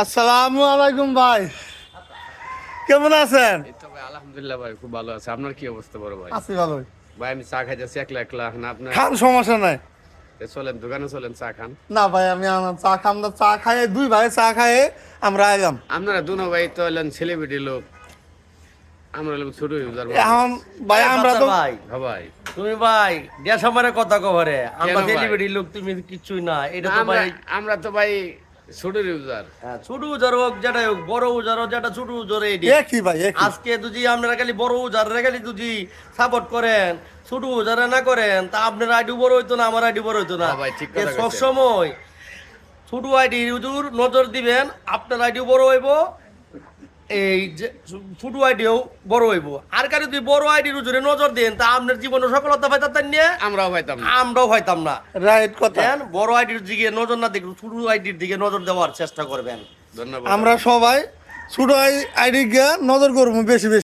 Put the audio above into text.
আসসালামু আলাইকুম ভাই, কেমন আছেন? এই তো ভাই আলহামদুলিল্লাহ ভাই খুব ভালো আছে। আপনার কি অবস্থা বড় ভাই? আছি ভালোই। ভাই আমি চা খাইতেছি একলা একলা না আপনার খান, সমস্যা নাই। চলেন দোকানে চলেন চা খান। না ভাই, আমি চা খাম না, চা খাইয়ে দুই ভাই চা খাইয়ে আমরা আইলাম। আপনারা দুনো ভাই তো হলেন সেলিব্রিটি লোক, আমরা লোক ছোট ইউজার এখন ভাই আমরা তো ভাই ভাই তুমি ভাই দেশ আমারে কথা কভারে আমরা কেন ভাই? সেলিব্রিটি লোক, তুমি কিছুই না। এটা তো আমরা ভাই আমরা তো ভাই ছোট ইউজার। ছোট উজার হোক যেটা হোক, বড় উজার হোক যেটা, ছোট উজার এটি একই ভাই একই। আজকে যদি আপনারা খালি বড় উজারে খালি যদি সাপোর্ট করেন, ছোট উজারে না করেন, তা আপনার আইডি বড় হইতো না, আমার আইডি বড় হইতো না। হ্যাঁ ভাই, ঠিক কথা সব কইছেন। সময় ছোট আইডি হুজুর নজর দিবেন, আপনার আইডিও বড় হইব, এই যে ছোট আইডিও বড় হইব। আর কারো যদি বড় আইডির হুজুরে নজর দেন, তা আপনার জীবনে সফলতা পাইতেন নিয়ে আমরাও পাইতাম না। আমরাও হইতাম না। রাইট কথা। দেন বড় আইডির দিকে নজর না দেখুন, ছোট আইডির দিকে নজর দেওয়ার চেষ্টা করবেন। ধন্যবাদ। আমরা সবাই ছোট আইডি গিয়ে নজর করবো বেশি বেশি।